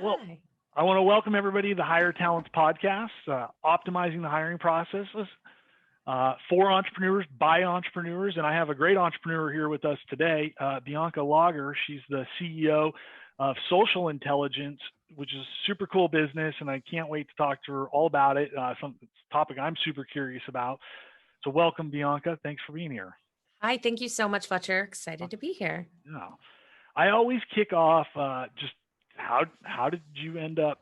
Well, Hi. I want to welcome everybody to the Hire Talents Podcast, optimizing the hiring processes for entrepreneurs by entrepreneurs. And I have a great entrepreneur here with us today, Bianca Lager. She's the CEO of Social Intelligence, which is a super cool business. And I can't wait to talk to her all about it. Some topic I'm super curious about. So welcome, Bianca. Thanks for being here. Hi, thank you so much, Fletcher. Excited to be here. Yeah. I always kick off just how did you end up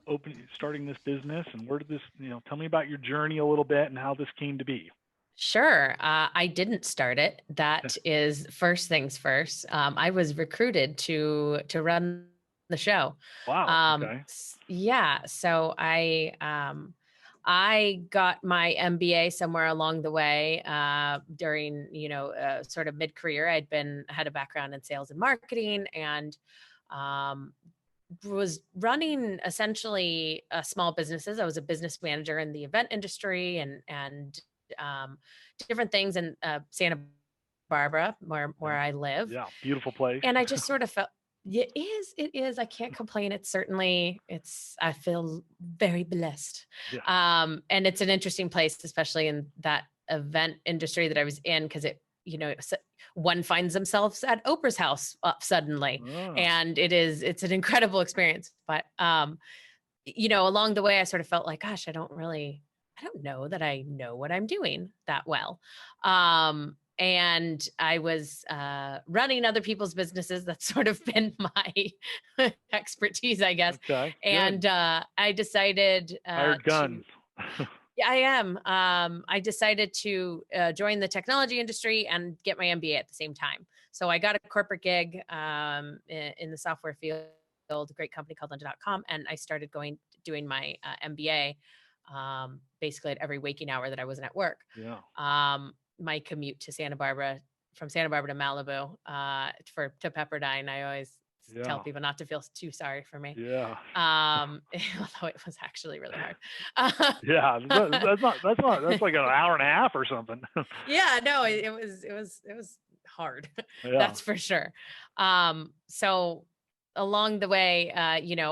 starting this business, and where did this, tell me about your journey a little bit and how this came to be. Sure. I didn't start it. That is first things first. I was recruited to run the show. Wow. Okay. Yeah. So I got my MBA somewhere along the way during, sort of mid-career. Had a background in sales and marketing, and was running essentially small businesses. I was a business manager in the event industry and different things in Santa Barbara, where I live. Yeah, beautiful place. And I just sort of felt, it is. I can't complain. I feel very blessed. Yeah. And it's an interesting place, especially in that event industry that I was in, because one finds themselves at Oprah's house suddenly. Oh. And it's an incredible experience. But, along the way, I sort of felt like, gosh, I don't know that I know what I'm doing that well. And I was running other people's businesses. That's sort of been my expertise, I guess. Okay. And I decided hired guns. Yeah, I am. I decided to join the technology industry and get my MBA at the same time. So I got a corporate gig in the software field, a great company called London.com, and I started doing my MBA basically at every waking hour that I wasn't at work. Yeah. My commute to Santa Barbara, from Santa Barbara to Malibu, to Pepperdine, I always tell people not to feel too sorry for me. Yeah. Although it was actually really hard. Yeah, that's like an hour and a half or something. Yeah, no, it was hard. Yeah. That's for sure. So along the way,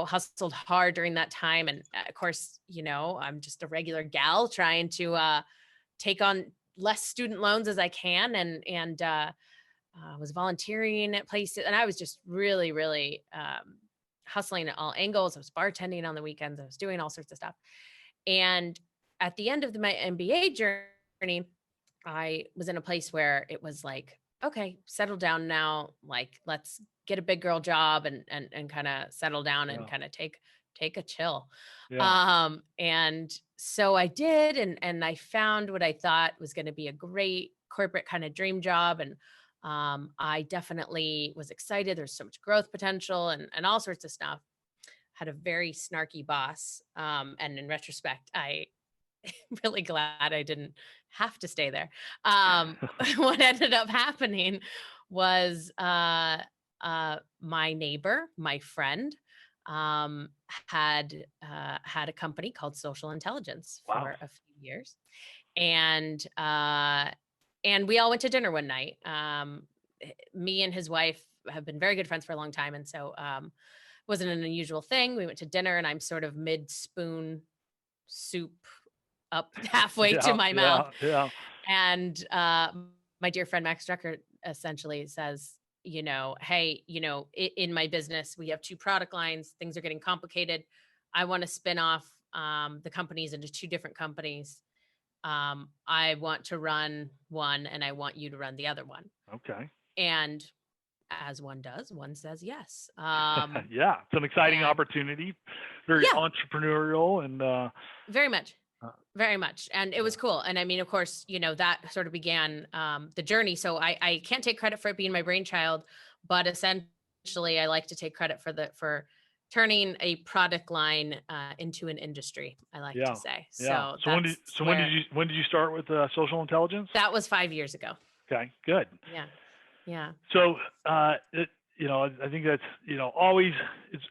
hustled hard during that time. And of course, I'm just a regular gal trying to take on less student loans as I can. And was volunteering at places. And I was just really, really hustling at all angles. I was bartending on the weekends. I was doing all sorts of stuff. And at the end of my MBA journey, I was in a place where it was like, okay, settle down now. Like, let's get a big girl job and kind of settle down and kind of take a chill. Yeah. And so I did, and I found what I thought was going to be a great corporate kind of dream job. And I definitely was excited. There's so much growth potential and all sorts of stuff. Had a very snarky boss. And in retrospect, I'm really glad I didn't have to stay there. What ended up happening was my neighbor, my friend, had a company called Social Intelligence for a few years. And we all went to dinner one night. Me and his wife have been very good friends for a long time. And so wasn't an unusual thing. We went to dinner and I'm sort of mid-spoon soup up halfway to my mouth. Yeah. And my dear friend Max Drucker essentially says, hey, in my business, we have 2 product lines. Things are getting complicated. I want to spin off the companies into 2 different companies. I want to run one and I want you to run the other one. Okay. And as one does, one says yes. Yeah, it's an exciting opportunity, very entrepreneurial and very much. And it was cool. And I mean, of course, that sort of began the journey. So I can't take credit for it being my brainchild, but essentially I like to take credit for turning a product line into an industry, I like to say. Yeah. So when did you start with Social Intelligence? That was 5 years ago. Okay, good. Yeah. So I think that's always it's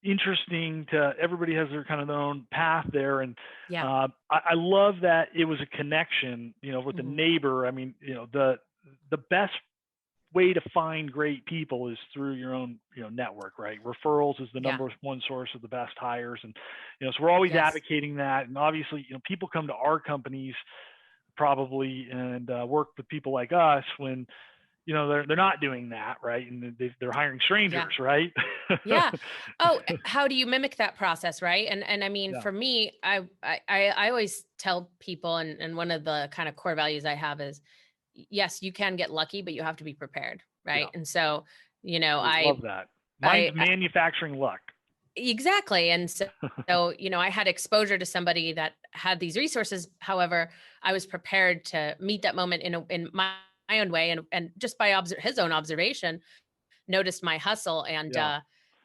interesting everybody has their own path there, and I love that it was a connection with the neighbor. I mean, the best way to find great people is through your own, network, right? Referrals is the Yeah. number one source of the best hires. And, so we're always Yes. advocating that. And obviously, people come to our companies probably and work with people like us when, they're not doing that, right? And they're hiring strangers, Yeah. right? Yeah. Oh, how do you mimic that process, right? And I mean, Yeah. for me, I always tell people, and one of the kind of core values I have is, yes, you can get lucky, but you have to be prepared, right? Yeah. And so, I love that. Mine's manufacturing luck. Exactly. And so, I had exposure to somebody that had these resources. However, I was prepared to meet that moment in my own way, and just by his own observation, noticed my hustle and Yeah.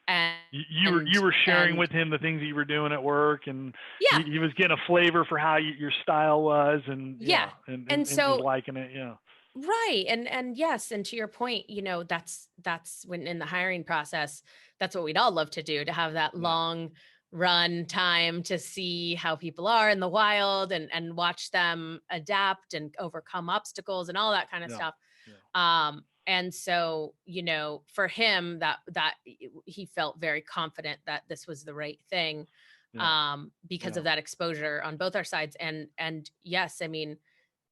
and you were sharing with him the things that you were doing at work, and yeah, he was getting a flavor for how your style was, and yeah. and So was liking it. Yeah. right. And yes, and to your point, that's when in the hiring process, that's what we'd all love to do, to have that Yeah. long run time to see how people are in the wild and watch them adapt and overcome obstacles and all that kind of Yeah. stuff. Yeah. And so, for him, that he felt very confident that this was the right thing, Yeah. because Yeah. of that exposure on both our sides. And yes, I mean,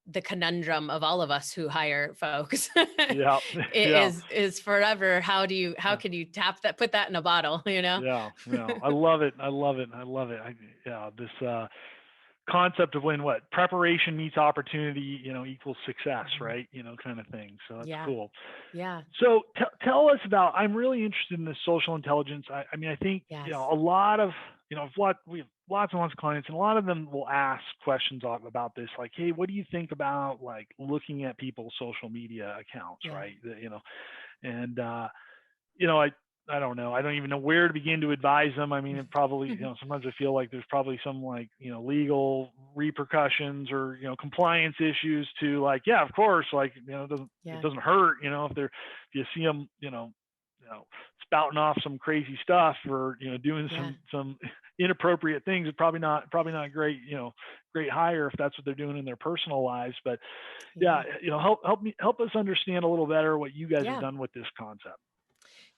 the conundrum of all of us who hire folks Yeah. Yeah. is forever. How can you put that in a bottle, Yeah. Yeah. I love it. I love it. I love it. This concept of when preparation meets opportunity, equals success, Mhm. right? Kind of thing. So that's Yeah. cool. Yeah. So tell us about. I'm really interested in this social intelligence. I mean, I think Yes. a lot of we have lots and lots of clients, and a lot of them will ask questions about this, like, hey, what do you think about like looking at people's social media accounts, Yeah. right? And I don't know. I don't even know where to begin to advise them. I mean, it probably, sometimes I feel like there's probably some like, legal repercussions or, compliance issues to like, yeah, of course, like, it doesn't hurt, if you see them, spouting off some crazy stuff or, doing some inappropriate things. It's probably not great, great hire if that's what they're doing in their personal lives. But yeah, help us understand a little better what you guys have done with this concept.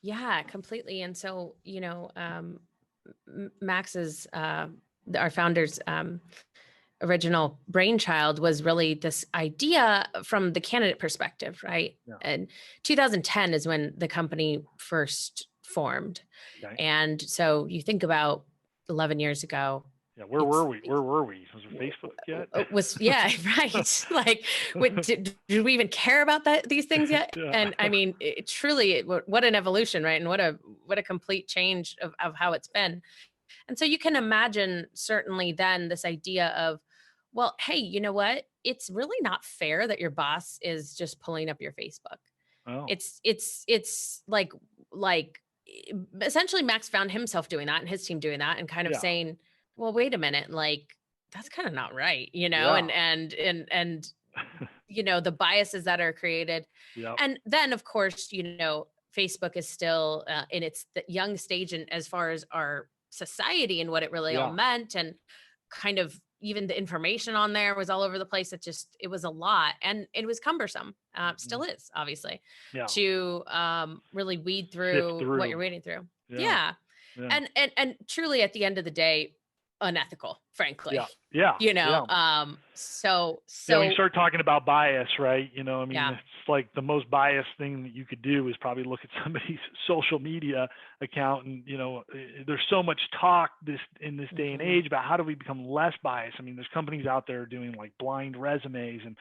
Yeah, completely. And so, Max's, our founder's original brainchild was really this idea from the candidate perspective, right? Yeah. And 2010 is when the company first formed. Okay. And so you think about 11 years ago. Yeah, where were we? Was it Facebook yet? Right. Like, did we even care about these things yet? Yeah. And I mean, what an evolution, right? And what a complete change of how it's been. And so you can imagine certainly then this idea of, well, hey, you know what? It's really not fair that your boss is just pulling up your Facebook. Oh. It's like essentially Max found himself doing that and his team doing that and kind of saying, well, wait a minute, like that's kind of not right, and the biases that are created. Yep. And then of course, Facebook is still in its young stage, and as far as our society and what it really all meant, and kind of even the information on there was all over the place. It was a lot, and it was cumbersome. Still is, obviously, to really weed through what you're wading through. Yeah. And truly at the end of the day, unethical, frankly. So when you start talking about bias, right? I mean, it's like the most biased thing that you could do is probably look at somebody's social media account, and there's so much talk in this day and age about how do we become less biased. I mean, there's companies out there doing like blind resumes, and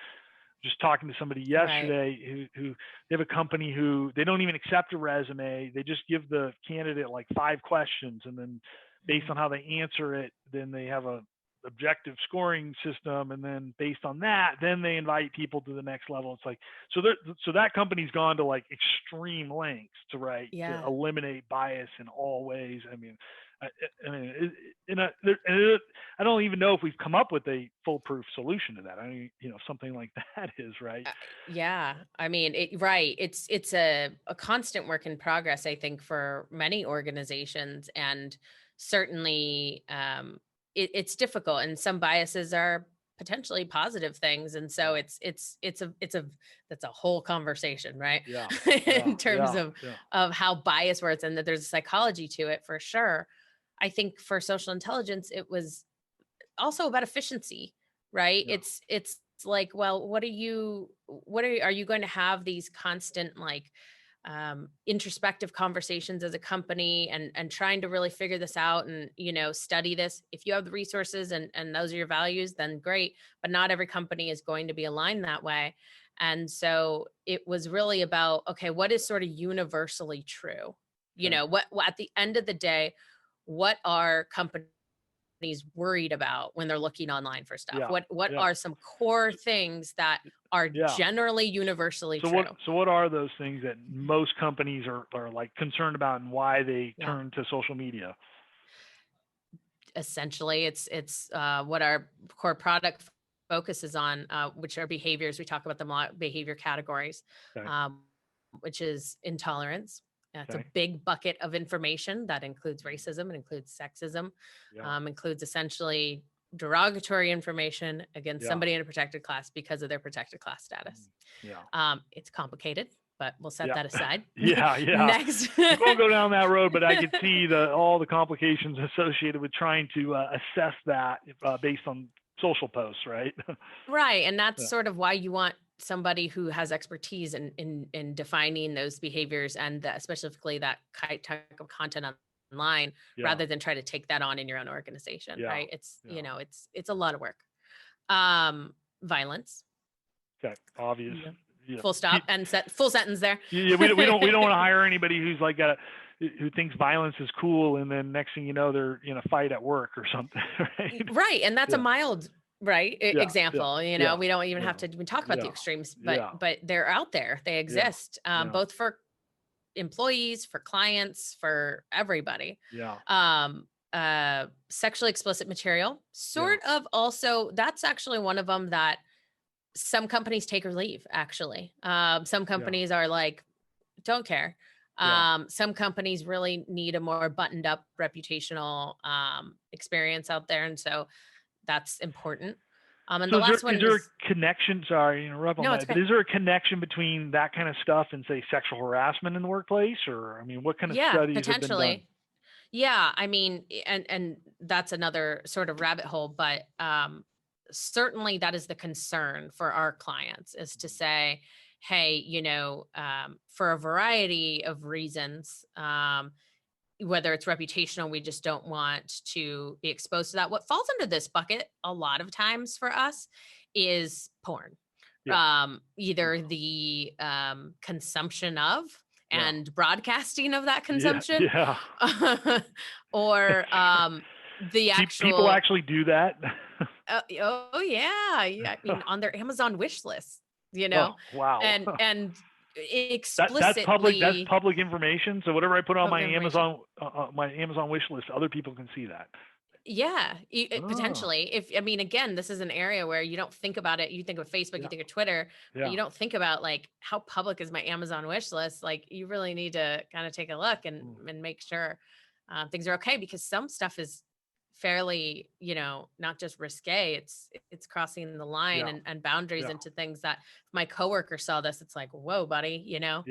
just talking to somebody yesterday who they have a company who they don't even accept a resume. They just give the candidate like 5 questions, and then based on how they answer it, then they have a objective scoring system, and then based on that, then they invite people to the next level. It's like, so that company's gone to like extreme lengths to eliminate bias in all ways. I mean, I don't even know if we've come up with a foolproof solution to that. I mean, something like that is right. I mean, it's a constant work in progress, I think, for many organizations, and certainly it's difficult, and some biases are potentially positive things. And so that's a whole conversation, right? Yeah. In Yeah. terms Yeah. Yeah. of how bias works, and that there's a psychology to it for sure. I think for social intelligence, it was also about efficiency, right? Yeah. It's like, well, are you going to have these constant like introspective conversations as a company, and trying to really figure this out, and study this? If you have the resources and those are your values, then great, but not every company is going to be aligned that way. And so it was really about, okay, what is sort of universally true? Okay. What at the end of the day, what are companies worried about when they're looking online for stuff? Yeah. What Yeah. are some core things that are Yeah. generally universally So true? what are those things that most companies are like concerned about, and why they Yeah. turn to social media? Essentially, it's what our core product focuses on, which are behaviors. We talk about them a lot, behavior categories, Okay. which is intolerance. It's a Okay. big bucket of information that includes racism, it includes sexism, Yeah. includes essentially derogatory information against Yeah. somebody in a protected class because of their protected class status. Yeah. It's complicated, but we'll set Yeah. that aside. Yeah. Yeah. Next. We won't go down that road, but I could see all the complications associated with trying to assess that based on social posts, right? Right. And that's Yeah. sort of why you want somebody who has expertise in defining those behaviors, and specifically that type of content online, Yeah. rather than try to take that on in your own organization. Yeah. Right. It's, Yeah. it's a lot of work. Violence. Okay. Obvious. Yeah. Yeah. Full stop and full sentence there. Yeah. We don't want to hire anybody who's like who thinks violence is cool, and then next thing you know, they're in a fight at work or something. Right. Right. And that's a Yeah. mild, right, Yeah. Yeah. example. Yeah. We don't even Yeah. have to even talk about the Yeah. extremes, Yeah. but they're out there. They Yeah. exist, Yeah. both for employees, for clients, for everybody. Yeah. Sexually explicit material, Yeah. sort of, also, that's actually one of them that some companies take or leave, actually. Some Yeah. companies are like, don't care. Yeah. Some companies really need a more buttoned up reputational experience out there. And so that's important. And So the last is one there is, a connection? Sorry to interrupt on no, it's that, but okay. is there a connection between that kind of stuff and, say, sexual harassment in the workplace? Or, I mean, what kind of Yeah, studies have been done? potentially. Yeah, I mean, and that's another sort of rabbit hole, but certainly that is the concern for our clients, is to say, hey, for a variety of reasons, whether it's reputational, we just don't want to be exposed to that. What falls under this bucket a lot of times for us is porn. Yeah. Either Yeah. the consumption of Yeah. and broadcasting of that Yeah. consumption, Yeah. or the People actual, actually do that. oh yeah, yeah, I mean, on their Amazon wish list, Oh, wow. and That's public. That's explicitly public information. So whatever I put on public information. my Amazon wish list, other people can see that. Yeah, Oh. potentially. If, I mean, again, this is an area where you don't think about it. You think of Facebook, you Yeah. think of Twitter, but Yeah. you don't think about like, how public is my Amazon wish list? Like, you really need to kind of take a look and make sure things are okay, because some stuff is fairly, not just risque. It's crossing the line Yeah. and boundaries Yeah. into things that, if my coworker saw this, it's like, whoa, buddy, Yeah.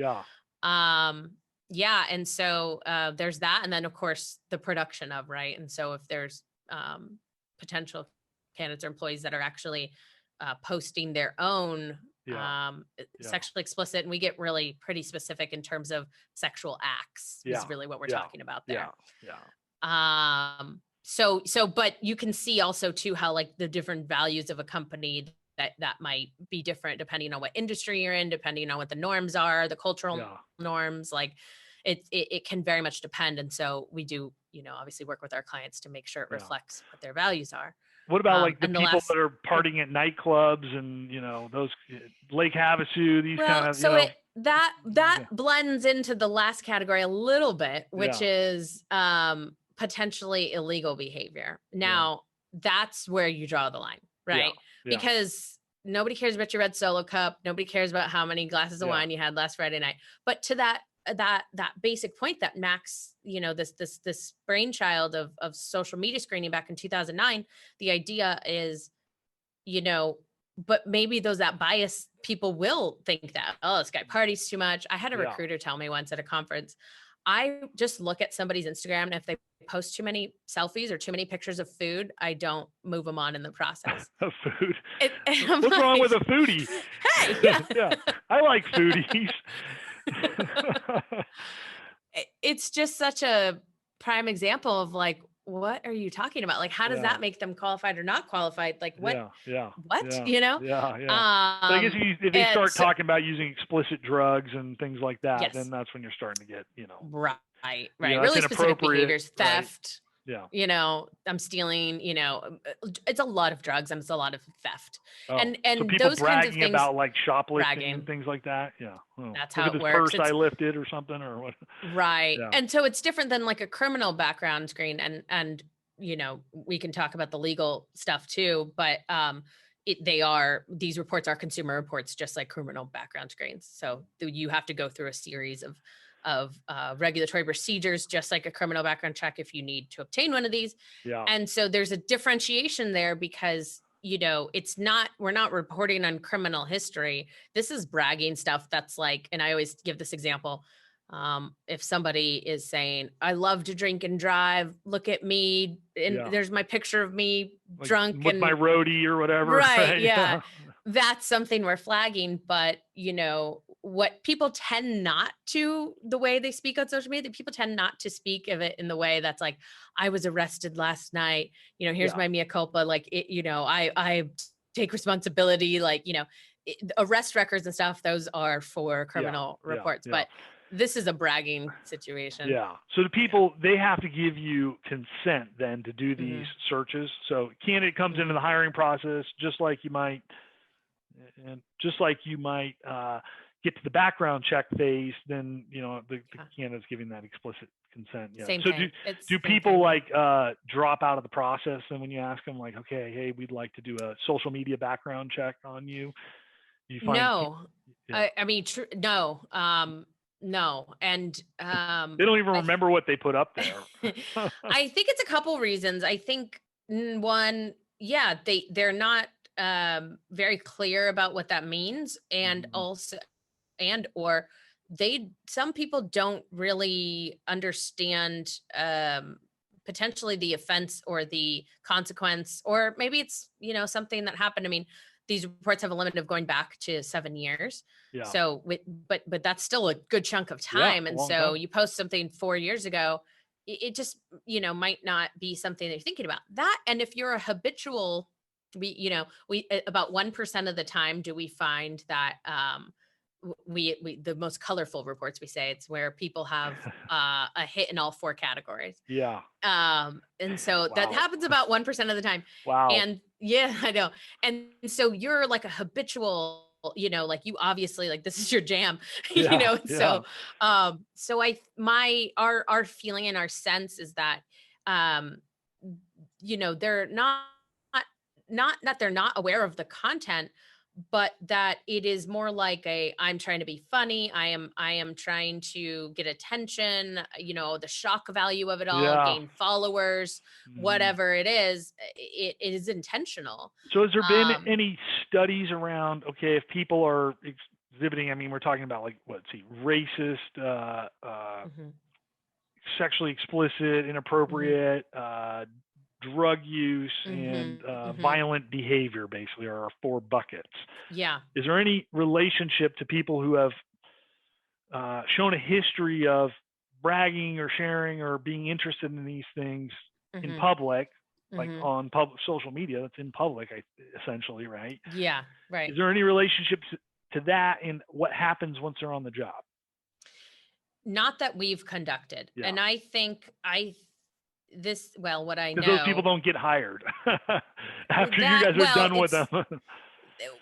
Yeah. And so there's that. And then, of course, the production of, right. And so if there's potential candidates or employees that are actually posting their own Yeah. Yeah. sexually explicit, and we get really pretty specific in terms of sexual acts, Yeah. is really what we're Yeah. talking about there. Yeah. Yeah. But you can see also too how like the different values of a company that might be different depending on what industry you're in, depending on what the norms are, the cultural Yeah. norms. Like it can very much depend. And so we do, obviously work with our clients to make sure it Yeah. reflects what their values are. What about like the and the people last- that are partying at nightclubs and those Lake Havasu, these kind of So that Yeah. blends into the last category a little bit, which Yeah. is potentially illegal behavior. Now that's where you draw the line, right? Yeah. Because nobody cares about your red Solo cup. Nobody cares about how many glasses of Yeah. wine you had last Friday night. But to that basic point that Max, this brainchild of social media screening back in 2009, the idea is, but maybe that bias people will think that, oh, this guy parties too much. I had a Yeah. recruiter tell me once at a conference, I just look at somebody's Instagram, and if they post too many selfies or too many pictures of food, I don't move them on in the process. Food. And I'm What's wrong with like, a foodie? hey, yeah. Yeah, I like foodies. It's just such a prime example of like, what are you talking about? Like, how does Yeah, that make them qualified or not qualified? Like, what, yeah, yeah, what, yeah, yeah, yeah. But I guess Um, if they and start so, talking about using explicit drugs and things like that, then yes, that's when you're starting to get, right, that's really specific inappropriate, behaviors, right? theft, Yeah. I'm stealing, it's a lot of drugs and it's a lot of theft. Oh, so And people those kinds of bragging things, about like shoplifting and bragging, things like that. Yeah. Oh, that's look how at it this works. purse I It's lifted or something or what? right. Yeah. And so it's different than like a criminal background screen, and we can talk about the legal stuff too, but these reports are consumer reports, just like criminal background screens. So you have to go through a series of regulatory procedures, just like a criminal background check, if you need to obtain one of these. Yeah. And so there's a differentiation there because we're not reporting on criminal history. This is bragging stuff that's like, and I always give this example. If somebody is saying, I love to drink and drive, look at me, and Yeah. there's my picture of me Like drunk with my and roadie or whatever. right, Right. yeah. Yeah. That's something we're flagging. But what people tend not to, the way they speak on social media, people tend not to speak of it in the way that's like, I was arrested last night, here's Yeah. my mea culpa, like I take responsibility, like arrest records and stuff, those are for criminal Yeah. reports. Yeah. But this is a bragging situation. Yeah. So the people, they have to give you consent then to do these Mhm. searches. So candidate comes into the hiring process, just like you might get to the background check phase, then the candidate's giving that explicit consent. Yeah. Same So thing. do people like drop out of the process, and when you ask them like, okay, hey, we'd like to do a social media background check on you, you find No, yeah, I mean, no, no. And they don't even I, remember what they put up there. I think it's a couple reasons. I think one, yeah, they're not very clear about what that means, and Mhm. also, or some people don't really understand potentially the offense or the consequence, or maybe it's something that happened. I mean, these reports have a limit of going back to 7 years. Yeah. So but that's still a good chunk of Yeah, time. a And long so time. you post something 4 years ago, it just might not be something that you're thinking about. That, and if you're a habitual, we about 1% of the time do we find that we the most colorful reports, we say it's where people have a hit in all 4 categories. Yeah. And so that Wow. happens about 1% of the time. Wow. And yeah, I know. And so you're like a habitual, like you obviously, like, this is your jam, Yeah. and Yeah. so our feeling and our sense is that, um, they're not that they're not aware of the content, but that it is more like I'm trying to be funny. I am trying to get attention, the shock value of it all, Yeah. gain followers, Mhm. whatever it is, it is intentional. So has there been Um, any studies around, okay, if people are exhibiting, I mean, we're talking about like, let's see, racist, mhm, sexually explicit, mhm, inappropriate, drug use, and mhm, mhm. violent behavior, basically, are our 4 buckets. Yeah. Is there any relationship to people who have shown a history of bragging or sharing or being interested in these things in Mhm, public, like mhm. on public social media? That's in public, essentially, right? Yeah, right. Is there any relationship to that and what happens once they're on the job? Not that we've conducted. Yeah, And I think what I because those people know, don't get hired after you that, guys are well, done with them.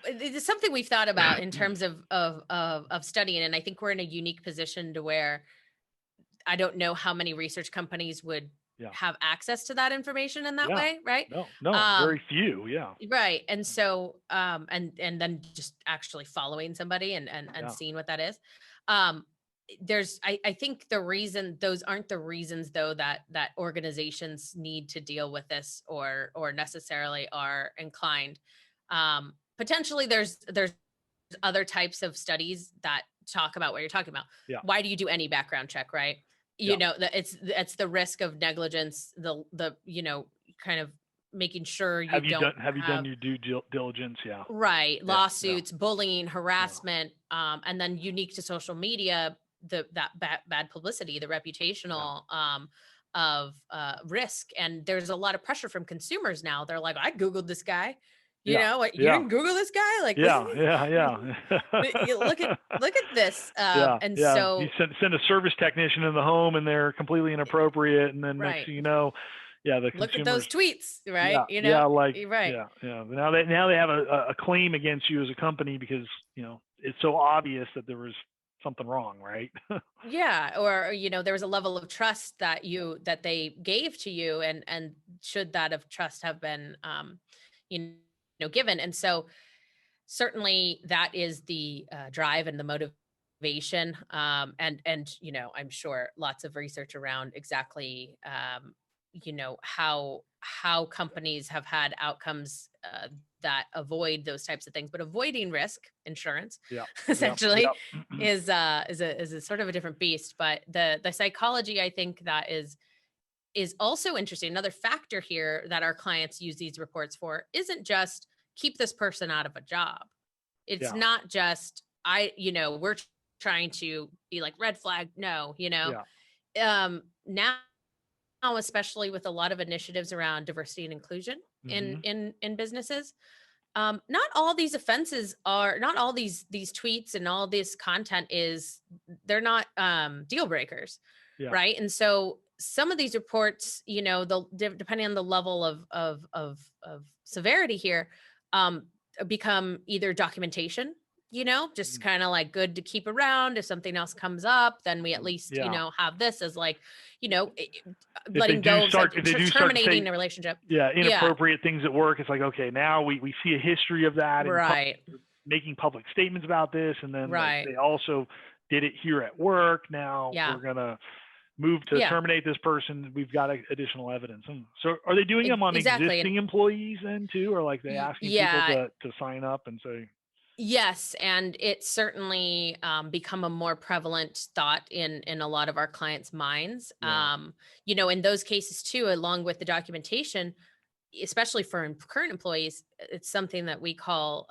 it's something we've thought about in terms of studying. And I think we're in a unique position to where I don't know how many research companies would Yeah, have access to that information in that yeah, way, right? no, no, Um, very few. Yeah, right. And so, and then just actually following somebody and yeah, seeing what that is. Um, I think those aren't the reasons though that organizations need to deal with this or necessarily are inclined. Potentially there's other types of studies that talk about what you're talking about. Yeah. Why do you do any background check, right? You Yeah. know, that it's the risk of negligence, the kind of making sure you Have you don't done have your due diligence? Yeah. right Yeah. lawsuits, bullying, harassment, and then unique to social media, that bad publicity, the reputational of risk. And there's a lot of pressure from consumers now. They're like, I Googled this guy. You Yeah. know what? You Yeah. didn't Google this guy? Like, Yeah. Yeah. you look at this. Yeah. And Yeah. You so, send a service technician in the home and they're completely inappropriate. And then next right. thing you know, yeah, the Look at consumers, those tweets, right? yeah, You yeah, know, like, you're right. yeah, yeah. Now they have a claim against you as a company because, it's so obvious that there was something wrong, right? Yeah. Or, there was a level of trust that they gave to you, and should that of trust have been, given. And so certainly that is the drive and the motivation. And I'm sure lots of research around exactly, how companies have had outcomes that avoid those types of things. But avoiding risk insurance Yeah. essentially Yep. is a sort of a different beast. But the psychology, I think, that is also interesting. Another factor here that our clients use these reports for isn't just keep this person out of a job. It's Yeah. not just we're trying to be like red flag. No, Yeah. now, especially with a lot of initiatives around diversity and inclusion Hmm. in businesses, not all these offenses are, not all these tweets and all this content they're not deal breakers, Yeah. right? And so some of these reports, depending on the level of severity here, become either documentation, just kind of like good to keep around. If something else comes up, then we at least, Yeah. have this as like, If they letting go of start to terminating say, a relationship. yeah, Yeah. inappropriate things at work, it's like, okay, now we see a history of that and Right. making public statements about this, and then like Right. they also did it here at work. Now Yeah. we're gonna move to Yeah. terminate this person. We've got additional evidence. So are they doing them on Exactly. existing employees then too, or like they asking people Yeah. to sign up and say? Yes, and it's certainly become a more prevalent thought in a lot of our clients' minds. Yeah. In those cases too, along with the documentation, especially for current employees, it's something that we call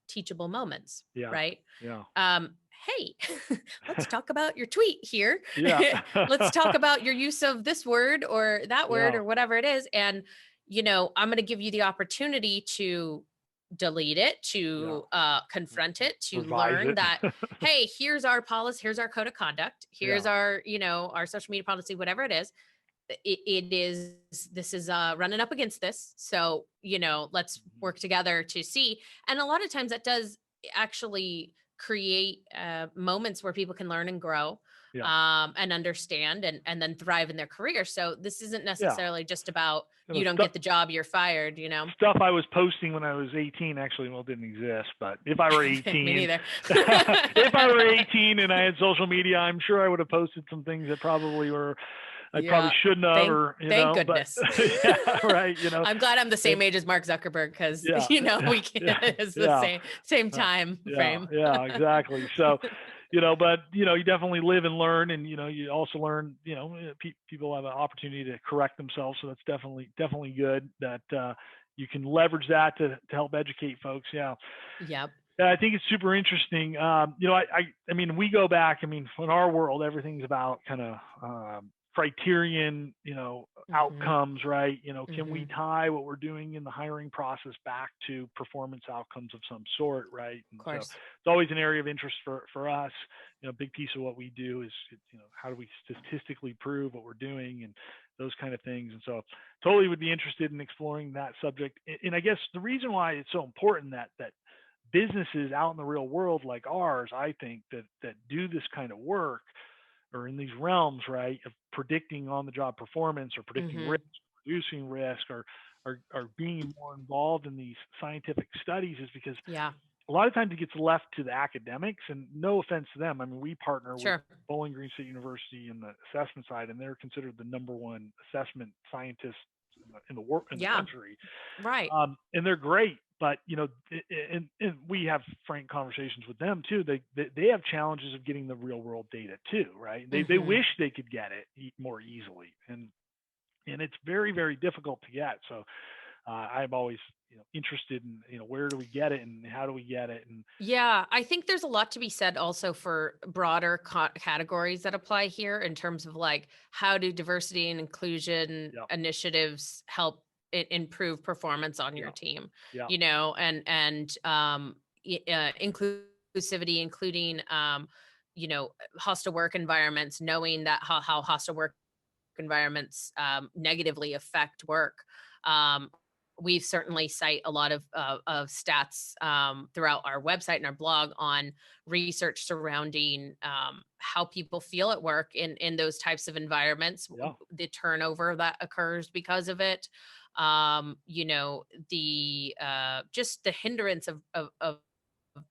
teachable moments, Yeah. right? Yeah. Hey, let's talk about your tweet here. Yeah. Let's talk about your use of this word or that word Yeah. or whatever it is. And, I'm going to give you the opportunity to delete it, to confront it, to Revise learn it. that, hey, here's our policy, here's our code of conduct, here's Yeah. our social media policy, whatever it is. This is running up against this. So, let's work together to see. And a lot of times that does actually create moments where people can learn and grow, Yeah. and understand and then thrive in their career. So this isn't Yeah. necessarily just about You know, you don't get the job, you're fired, Stuff I was posting when I was 18 actually, well, didn't exist, but if I were 18, Me neither. if I were 18 and I had social media, I'm sure I would have posted some things that probably were, I probably shouldn't have, thank goodness. But, yeah, right. I'm glad I'm the same age as Mark Zuckerberg because, we can, it's the same time frame. Yeah, exactly. So, but, you definitely live and learn, and, you also learn, people have an opportunity to correct themselves. So that's definitely good that you can leverage that to help educate folks. Yeah. Yep. Yeah, I think it's super interesting. I mean, we go back, in our world, everything's about kind of criterion, outcomes, right? Can we tie what we're doing in the hiring process back to performance outcomes of some sort, right? And of course. So it's always an area of interest for us. A big piece of what we do is, how do we statistically prove what we're doing and those kind of things. And so totally would be interested in exploring that subject. And I guess the reason why it's so important that businesses out in the real world like ours, I think that do this kind of work, or in these realms, right, of predicting on-the-job performance or predicting risk, reducing risk, or being more involved in these scientific studies, is because a lot of times it gets left to the academics. And no offense to them, we partner with Bowling Green State University in the assessment side, and they're considered the #1 assessment scientists in the Yeah. country. Right. And they're great, but and we have frank conversations with them too. They have challenges of getting the real world data too, right? They Mm-hmm. wish they could get it more easily, and it's very, very difficult to get. So I'm always interested in where do we get it and how do we get it. And Yeah, I think there's a lot to be said also for broader categories that apply here in terms of like how do diversity and inclusion yeah, initiatives help improve performance on your yeah, team, yeah, inclusivity, including hostile work environments, knowing that how hostile work environments negatively affect work. Um, we certainly cite a lot of stats throughout our website and our blog on research surrounding how people feel at work in those types of environments, yeah, the turnover that occurs because of it, the just the hindrance of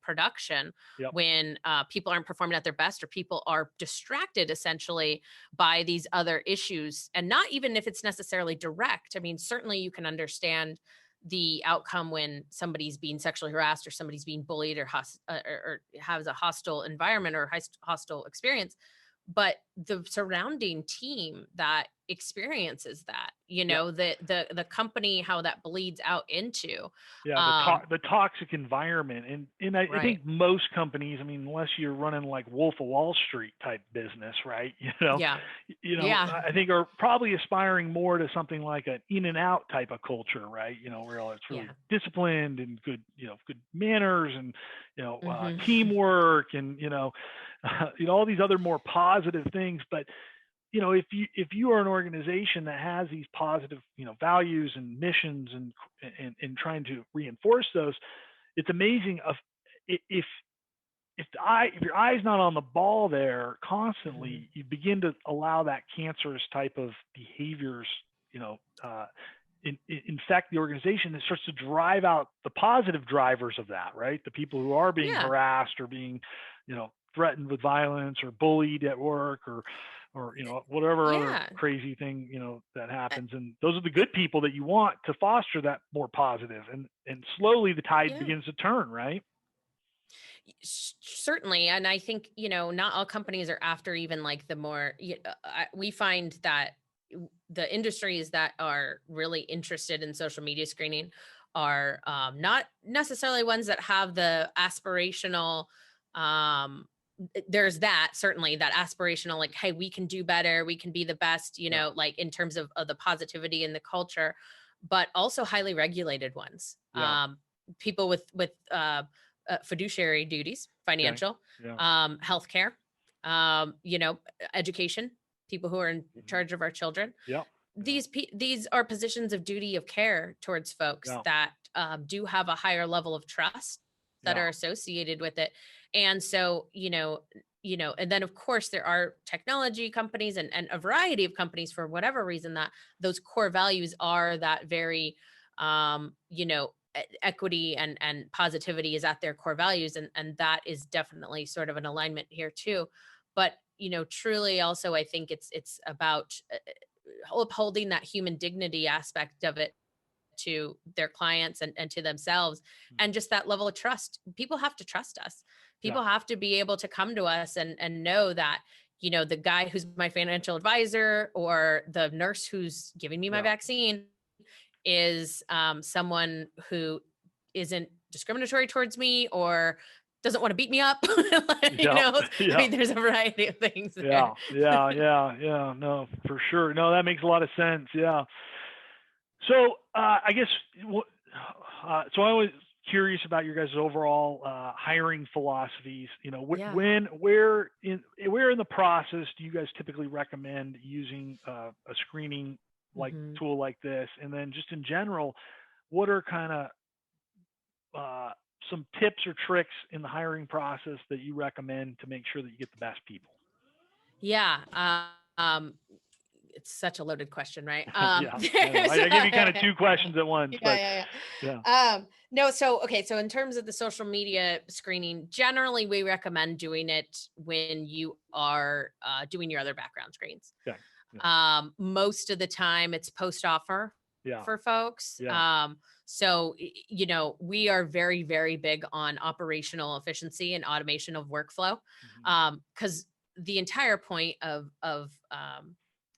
production yeah, when people aren't performing at their best or people are distracted essentially by these other issues, and not even if it's necessarily direct. I mean, certainly you can understand the outcome when somebody's being sexually harassed or somebody's being bullied or has a hostile environment or hostile experience, but the surrounding team that experiences that, yeah. the company, how that bleeds out into Yeah, the toxic environment, and I right. think most companies, I mean, unless you're running like Wolf of Wall Street type business, right? Yeah. Yeah. I think are probably aspiring more to something like an in and out type of culture, right? Where it's really Yeah. disciplined and good, good manners and Hmm. teamwork and all these other more positive things, but if you are an organization that has these positive values and missions and trying to reinforce those, it's amazing if if your eye's not on the ball there Hmm. constantly, you begin to allow that cancerous type of behaviors infect the organization. It starts to drive out the positive drivers of that, right? The people who are being Yeah. harassed or being threatened with violence or bullied at work or whatever other Yeah. crazy thing that Uh, happens. And those are the good people that you want to foster that more positive, and slowly the tide yeah. begins to turn, right? Certainly, and I think not all companies are after even like the more we find that the industries that are really interested in social media screening are not necessarily ones that have the aspirational there's that, certainly that aspirational, like, hey, we can do better, we can be the best, Yeah, like in terms of the positivity and the culture, but also highly regulated ones, yeah, people with fiduciary duties, okay, financial, yeah, healthcare, education, people who are in hmm, charge of our children. yeah, yeah, These are positions of duty of care towards folks yeah, that do have a higher level of trust that yeah, are associated with it. And so, and then of course there are technology companies and a variety of companies for whatever reason that those core values are that very, equity and positivity is at their core values, and that is definitely sort of an alignment here too. But truly also I think it's about upholding that human dignity aspect of it to their clients and to themselves, mhm, and just that level of trust. People have to trust us. yeah, People have to be able to come to us and know that the guy who's my financial advisor or the nurse who's giving me my yeah, vaccine is someone who isn't discriminatory towards me or doesn't want to beat me up. yeah, I yeah. mean, there's a variety of things there. Yeah, yeah, yeah, yeah. No, for sure. No, that makes a lot of sense. Yeah. So I guess so. I was curious about your guys' overall hiring philosophies. Yeah. Where in the process do you guys typically recommend using a screening like Hmm. tool like this? And then just in general, what are kind of uh, some tips or tricks in the hiring process that you recommend to make sure that you get the best people? Yeah. Um, it's such a loaded question, right? Yeah, I know. I give you kind of two questions at once, Yeah, but yeah, yeah, yeah. No, so okay, so in terms of the social media screening, generally we recommend doing it when you are doing your other background screens. okay, yeah, Most of the time it's post offer. Yeah. for folks. Yeah. So, you know, we are very, very big on operational efficiency and automation of workflow. Because the entire point of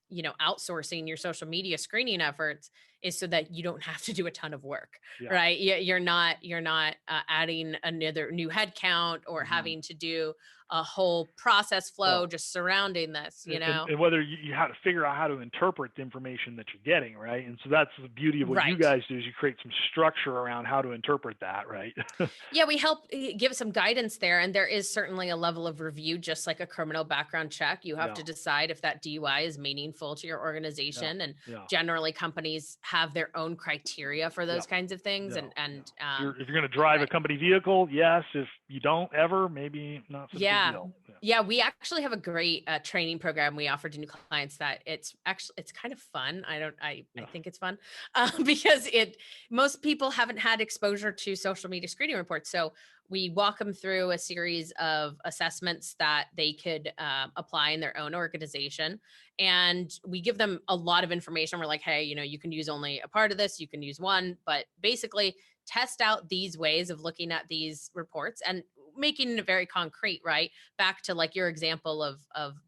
you know, outsourcing your social media screening efforts is so that you don't have to do a ton of work, Yeah. right? You're not adding another new headcount or having to do a whole process flow Well, just surrounding this, you know? and whether you have to figure out how to interpret the information that you're getting, right? And so that's the beauty of what you Right. guys do, is you create some structure around how to interpret that, right? Yeah, we help give some guidance there. And there is certainly a level of review, just like a criminal background check. You have Yeah. to decide if that DUI is meaningful to your Yeah. organization. And Yeah. generally, companies have their own criteria for Yeah. those kinds of things. Yeah. And If you're going to drive a right. company vehicle, yes. If you don't ever, maybe not such a big Yeah. deal. Yeah, we actually have a great training program we offer to new clients that it's kind of fun. I think it's fun because most people haven't had exposure to social media screening reports. So we walk them through a series of assessments that they could apply in their own organization. And we give them a lot of information. We're like, hey, you know, you can use only a part of this, you can use one, but basically test out these ways of looking at these reports and making it very concrete, right? Back to like your example of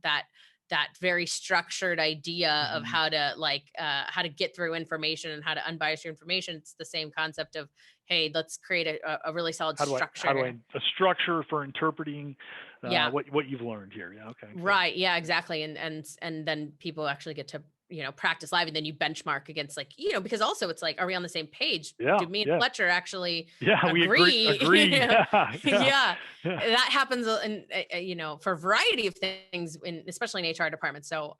that very structured idea of how to get through information and how to unbias your information. It's the same concept of, hey, let's create a really solid structure. A structure for interpreting Yeah. what you've learned here. Yeah. Okay. Right. Yeah, exactly. And then people actually get to, you know, practice live, and then you benchmark against, like, you know, because also it's like, are we on the same page? Yeah. Do me and Fletcher actually we agree? agree. You know? Yeah. That happens in, you know, for a variety of things, especially in HR departments. So,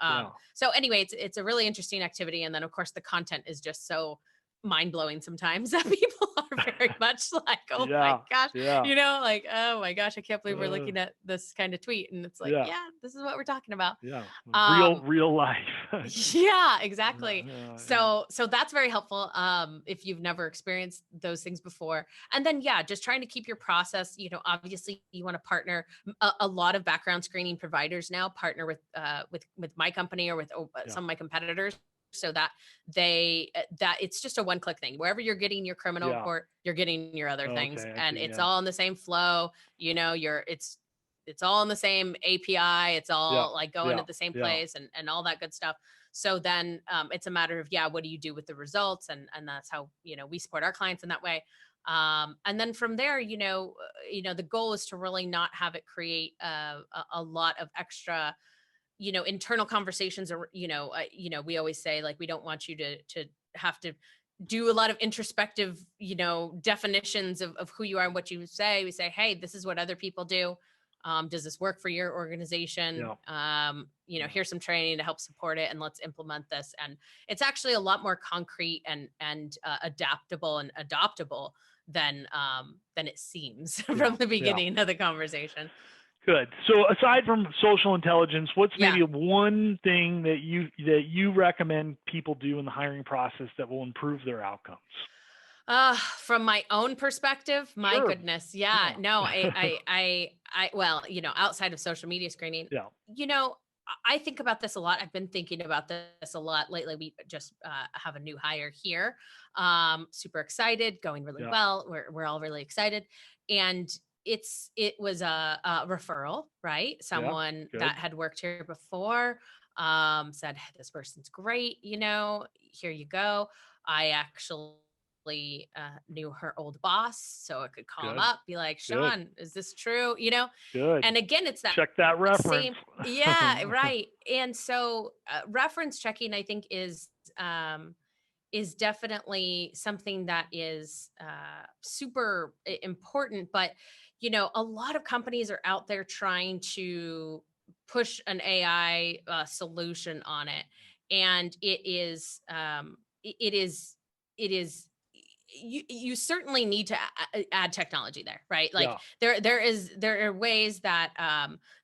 so anyway, it's a really interesting activity. And then of course the content is just so mind blowing sometimes that people are very much like, oh my gosh, you know, like, oh my gosh, I can't believe we're looking at this kind of tweet. And it's like, yeah, this is what we're talking about. Yeah. Um, Real life. yeah, exactly. So that's very helpful. If you've never experienced those things before. And then, yeah, just trying to keep your process, you know, obviously you want to partner. A lot of background screening providers now partner with my company or with some of my competitors, so that that it's just a one-click thing. Wherever you're getting your criminal report, you're getting your other things, and it's all in the same flow. You know, it's all in the same API. It's all like going to the same place and all that good stuff. So then it's a matter of, what do you do with the results? And that's how, you know, we support our clients in that way. And then from there, you know, the goal is to really not have it create a lot of extra, you know, internal conversations, or, we always say, like, we don't want you to have to do a lot of introspective, you know, definitions of who you are and what you say. We say, hey, this is what other people do. Does this work for your organization? You know, here's some training to help support it, and let's implement this. And it's actually a lot more concrete and adaptable and adoptable than it seems from the beginning of the conversation. Good. So aside from social intelligence, what's maybe one thing that you recommend people do in the hiring process that will improve their outcomes? From my own perspective, my goodness. No, I well, you know, outside of social media screening, you know, I think about this a lot. I've been thinking about this a lot lately. We just have a new hire here. Super excited, going really well. We're all really excited. And it was a referral, right? Someone that had worked here before said, hey, this person's great, you know, here you go. I actually knew her old boss, so I could call him up, be like, Sean, is this true? You know? And again, it's that check that reference. Right. And so reference checking, I think, is definitely something that is super important. But, you know, a lot of companies are out there trying to push an AI solution on it. And it is you certainly need to add technology there, right? Like there are ways that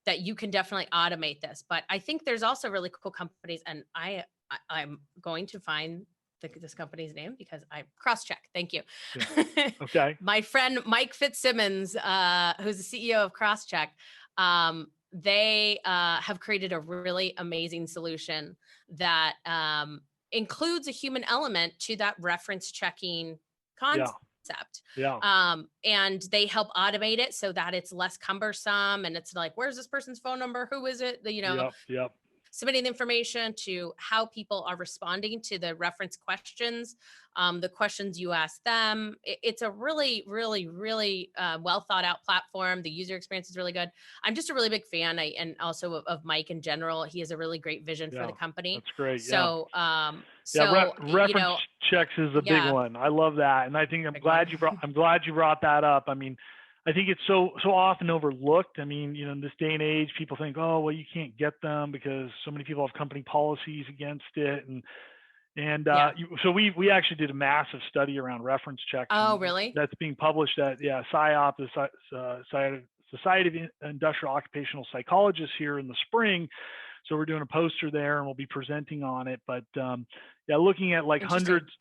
that you can definitely automate this. But I think there's also really cool companies, and I'm going to find this company's name because I cross-check. Thank you. Okay. My friend Mike Fitzsimmons, who's the CEO of CrossCheck, they have created a really amazing solution that includes a human element to that reference checking concept. And they help automate it so that it's less cumbersome, and it's like, where's this person's phone number? Who is it? Submitting the information to how people are responding to the reference questions, the questions you ask them. It's a really, really, really well thought out platform. The user experience is really good. I'm just a really big fan, and also of Mike in general. He has a really great vision for the company. That's great. So, reference checks is a big one. I love that, and I think I'm glad you brought that up. I mean, I think it's so often overlooked. I mean, in this day and age, people think, oh, well, you can't get them because so many people have company policies against it, so we actually did a massive study around reference checks. Oh, really? That's being published at SIOP, the Society of Industrial Occupational Psychologists, here in the spring. So we're doing a poster there, and we'll be presenting on it. But looking at like hundreds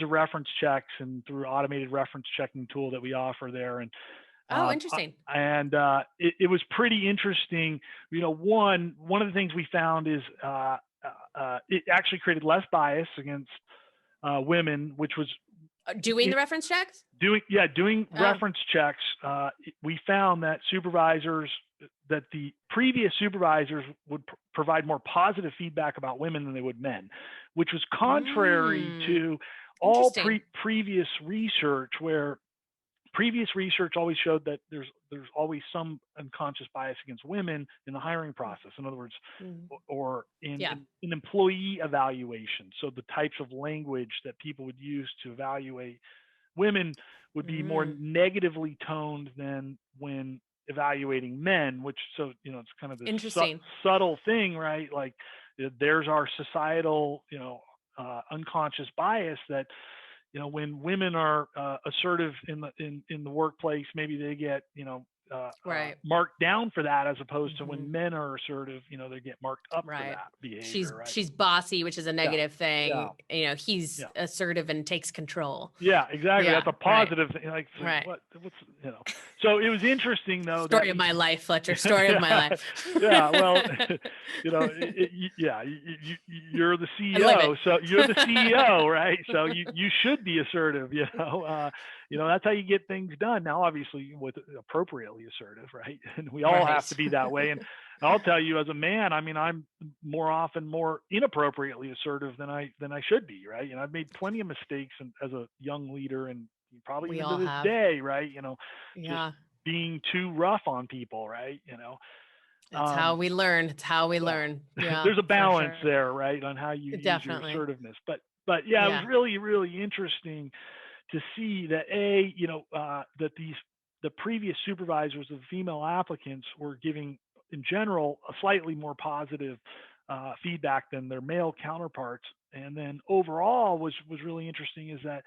of reference checks, and through automated reference checking tool that we offer there, and interesting. It was pretty interesting. One of the things we found is it actually created less bias against women, which was doing the reference checks. Doing reference checks. We found that the previous supervisors would provide more positive feedback about women than they would men, which was contrary to all previous research, where previous research always showed that there's always some unconscious bias against women in the hiring process. In other words, or in employee evaluation. So the types of language that people would use to evaluate women would be more negatively toned than when evaluating men, which, it's kind of this subtle thing, right? Like, there's our societal, unconscious bias that, when women are assertive in the workplace, maybe they get marked down for that, as opposed to when men are assertive, they get marked up for that behavior. She's bossy, which is a negative thing. He's assertive and takes control. Yeah, exactly. That's a positive thing. Like, what's So it was interesting, though. Story of my life, Fletcher. Story of my life. Well, you're the CEO, so you're the CEO, right? So you should be assertive. That's how you get things done. Now, obviously, with appropriately assertive, right? And we all have to be that way. And I'll tell you, as a man, I mean, I'm more often more inappropriately assertive than I should be, right? I've made plenty of mistakes as a young leader, and probably even to this day, right? Just being too rough on people, right? That's how we learn. It's how we learn. Yeah, there's a balance there, right, on how you use your assertiveness. But it was really, really interesting to see that that the previous supervisors of female applicants were giving, in general, a slightly more positive feedback than their male counterparts. And then overall, was really interesting, is that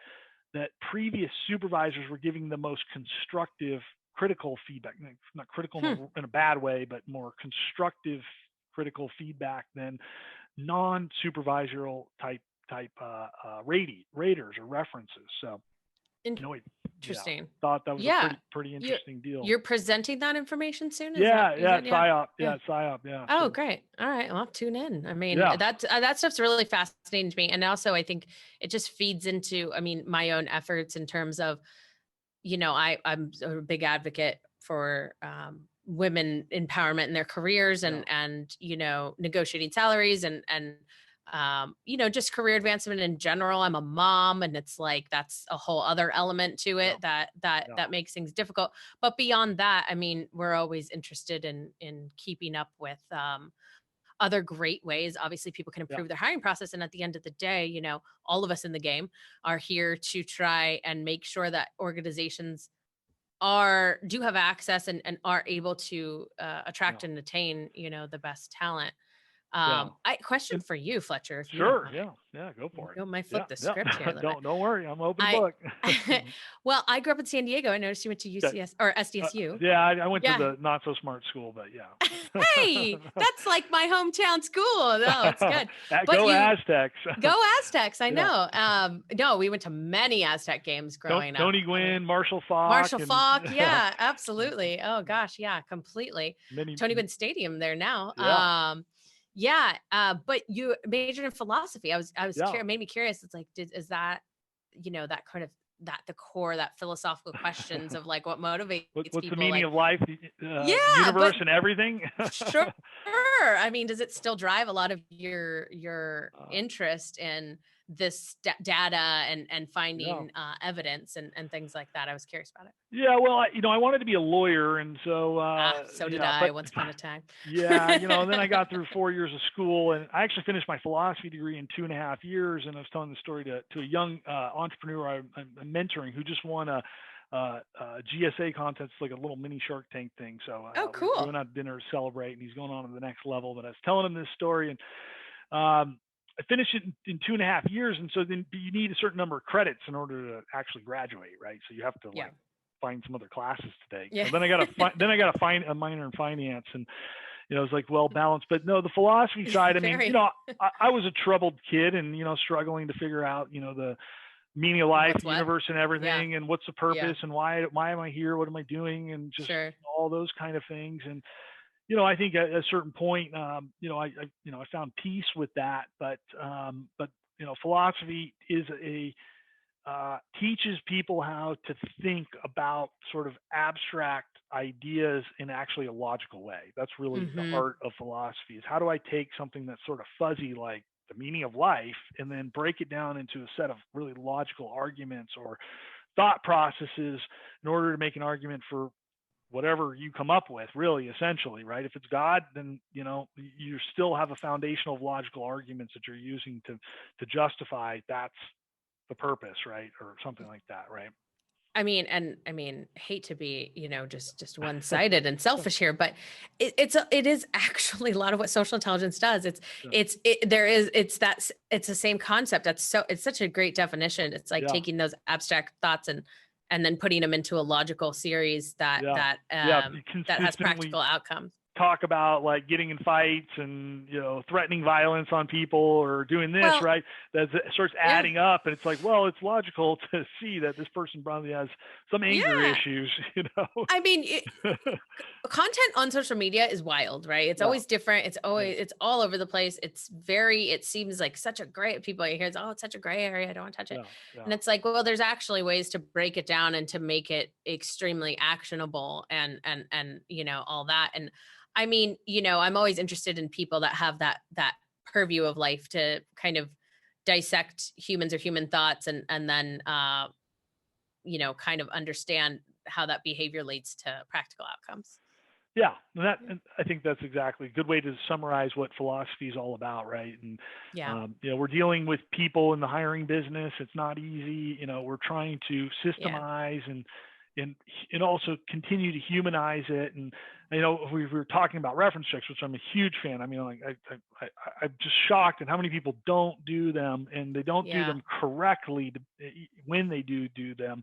previous supervisors were giving the most constructive critical feedback, not critical in a bad way, but more constructive critical feedback than non-supervisorial type raters or references. So interesting. Thought that was a pretty interesting deal. You're presenting that information soon? SIOP. SIOP. Yeah. Oh, great. All right. I'll tune in. I mean, that stuff's really fascinating to me. And also, I think it just feeds into, my own efforts in terms of, I'm a big advocate for women empowerment in their careers and negotiating salaries and just career advancement in general. I'm a mom, and it's like, that's a whole other element to it that makes things difficult. But beyond that, we're always interested in keeping up with other great ways. Obviously, people can improve their hiring process. And at the end of the day, all of us in the game are here to try and make sure that organizations do have access and are able to attract and attain, the best talent. Question for you, Fletcher. Sure. Go for it. I might flip the script here. Don't worry. I'm open book. Well, I grew up in San Diego. I noticed you went to UCS or SDSU. I went to the not so smart school, but Hey, that's like my hometown school. No, it's good. Go Aztecs. Go Aztecs. I know. No, we went to many Aztec games growing up. Tony Gwynn, Marshall Falk. Yeah, absolutely. Oh gosh. Yeah, completely. Tony Gwynn Stadium there now. Yeah. But you majored in philosophy. Yeah. Made me curious. It's like, is that, that kind of, that the core, that philosophical questions of like what motivates What's the people, meaning like, of life, yeah, universe, but and everything? sure. I mean, does it still drive a lot of your uh, interest in this data and yeah. finding evidence and things like that? I was curious about it. Yeah, well, I wanted to be a lawyer, and so So did yeah, I but once upon a time. yeah, and then I got through 4 years of school, and I actually finished my philosophy degree in 2.5 years. And I was telling the story to a young entrepreneur I'm mentoring who just won a GSA contest, like a little mini Shark Tank thing. So Oh, we cool. went out to dinner to celebrate, and he's going on to the next level. But I was telling him this story, and I finished it in 2.5 years, and so then you need a certain number of credits in order to actually graduate, right? So you have to Yeah. like find some other classes to take. Yeah. So then I got to find a minor in finance, and it was like well balanced. But no, the philosophy side. I mean, Very. I was a troubled kid, and struggling to figure out the meaning of life, What's the what? universe, and Yeah. everything, and what's the Yeah. purpose, and why am I here? What am I doing? And just Sure. all those kind of things. And I think at a certain point, I found peace with that. But philosophy is teaches people how to think about sort of abstract ideas in actually a logical way. That's really the Mm-hmm. art of philosophy, is how do I take something that's sort of fuzzy, like the meaning of life, and then break it down into a set of really logical arguments or thought processes in order to make an argument for whatever you come up with, really, essentially, right? If it's God, then you still have a foundational of logical arguments that you're using to justify that's the purpose, right? Or something like that, right? Hate to be, just one-sided and selfish here, but it is actually a lot of what social intelligence does. Yeah. It's the same concept. It's such a great definition. It's like Yeah. taking those abstract thoughts and then putting them into a logical series that Yeah. You that has consistently practical outcomes. talk about like getting in fights and threatening violence on people or doing this, Well, right? That starts yeah. adding up, and it's like, well, it's logical to see that this person probably has some anger Yeah. issues. I mean, content on social media is wild, right? It's Yeah. always different. It's all over the place. It seems like such a gray, people hear, it's such a gray area, I don't want to touch it. Yeah. And it's like, well, there's actually ways to break it down and to make it extremely actionable and all that. And I mean, I'm always interested in people that have that purview of life to kind of dissect humans or human thoughts and then kind of understand how that behavior leads to practical outcomes. Yeah, and I think that's exactly a good way to summarize what philosophy is all about, right? And Yeah. we're dealing with people in the hiring business. It's not easy. We're trying to systemize and also continue to humanize it. And we were talking about reference checks, which I'm a huge fan. I mean, like I'm just shocked at how many people don't do them, and they don't do them correctly when they do them.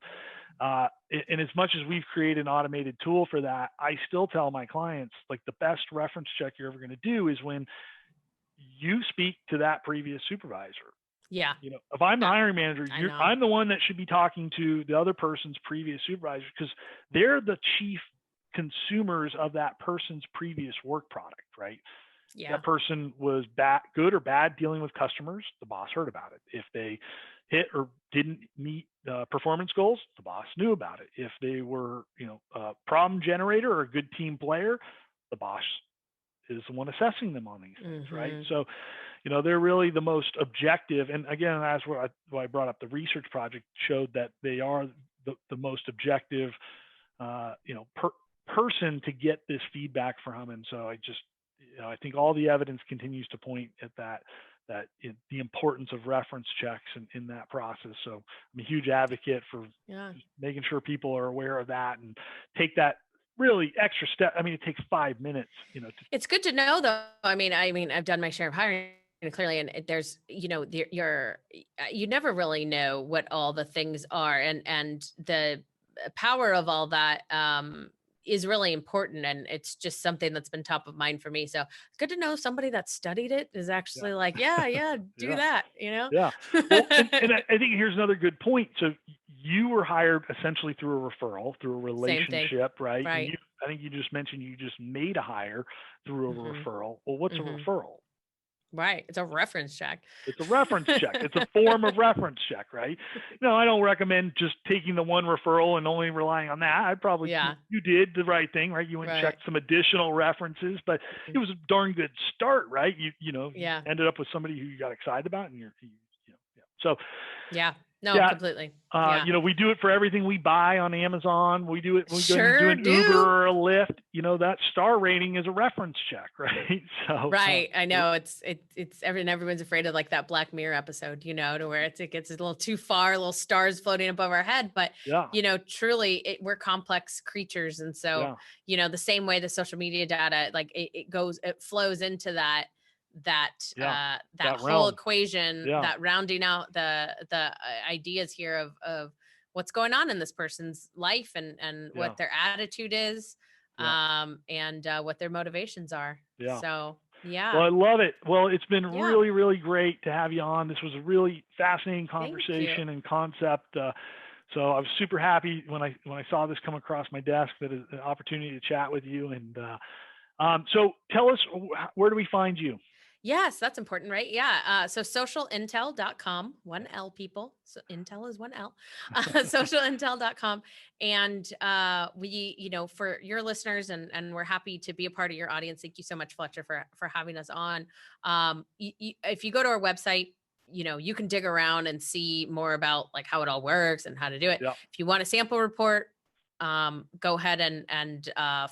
And as much as we've created an automated tool for that, I still tell my clients, like, the best reference check you're ever going to do is when you speak to that previous supervisor. Yeah. If I'm the hiring manager, I'm the one that should be talking to the other person's previous supervisor, because they're the chief consumers of that person's previous work product, right? Yeah. That person was good or bad dealing with customers, the boss heard about it. If they hit or didn't meet performance goals, the boss knew about it. If they were, a problem generator or a good team player, the boss is the one assessing them on these things, right? So, they're really the most objective. And again, that's why I brought up the research project, showed that they are the most objective, person to get this feedback from. And so I think all the evidence continues to point at that the importance of reference checks in that process. So I'm a huge advocate for making sure people are aware of that and take that really extra step. I mean, it takes 5 minutes, it's good to know, though. I mean, I've done my share of hiring clearly, and there's, you never really know what all the things are, and the power of all that, is really important, and it's just something that's been top of mind for me. So it's good to know somebody that studied it is actually like, do that, Yeah. Well, and I think here's another good point. So you were hired essentially through a referral, through a relationship, right? Right. And I think you just mentioned you just made a hire through a referral. Well, what's a referral? Right. It's a reference check. It's a reference check. It's a form of reference check, right? No, I don't recommend just taking the one referral and only relying on that. I'd probably, Yeah. you did the right thing, right? You went and Right. checked some additional references, but it was a darn good start, right? You Yeah. ended up with somebody who you got excited about, and you know, yeah. So Yeah. No, yeah, completely. Yeah. we do it for everything we buy on Amazon. We do it. We go and do Sure an do. Uber or a Lyft. That star rating is a reference check, right? So Right. I know it's everyone's afraid of like that Black Mirror episode, to where it gets a little too far, little stars floating above our head. But, yeah, truly we're complex creatures. And so, yeah, the same way the social media data, like it flows into that that whole realm. equation, Yeah, that rounding out the ideas here of what's going on in this person's life and yeah, what their attitude is, yeah, and what their motivations are. yeah. So Well, yeah. I love it. Well, it's been Yeah. really, really great to have you on. This was a really fascinating Thank you. conversation and concept. So I was super happy when I saw this come across my desk, that is an opportunity to chat with you. And so tell us, where do we find you? Yes, that's important, right? Yeah. So socialintel.com, one L, people. So Intel is one L. Socialintel.com. And we, for your listeners, and we're happy to be a part of your audience. Thank you so much, Fletcher, for having us on. If you go to our website, you can dig around and see more about like how it all works and how to do it. Yeah. If you want a sample report, go ahead and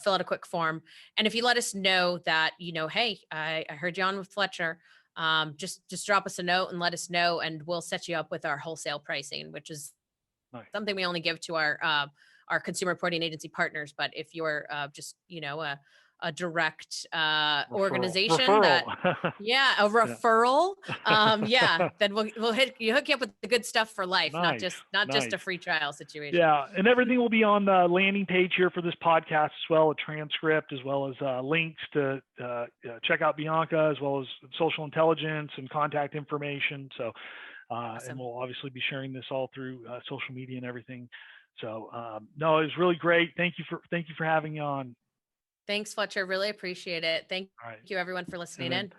fill out a quick form. And if you let us know that, hey, I heard you on with Fletcher, just drop us a note and let us know, and we'll set you up with our wholesale pricing, which is Nice. something we only give to our consumer reporting agency partners. But if you're just, a direct organization that, a referral, then we'll hook you up with the good stuff for life, Nice. not just a free trial situation. Yeah, and everything will be on the landing page here for this podcast as well, a transcript, as well as links to check out Bianca, as well as social intelligence and contact information. So, Awesome. and we'll obviously be sharing this all through social media and everything. So, no, it was really great. Thank you for having me on. Thanks, Fletcher. Really appreciate it. Thank you, everyone, for listening in.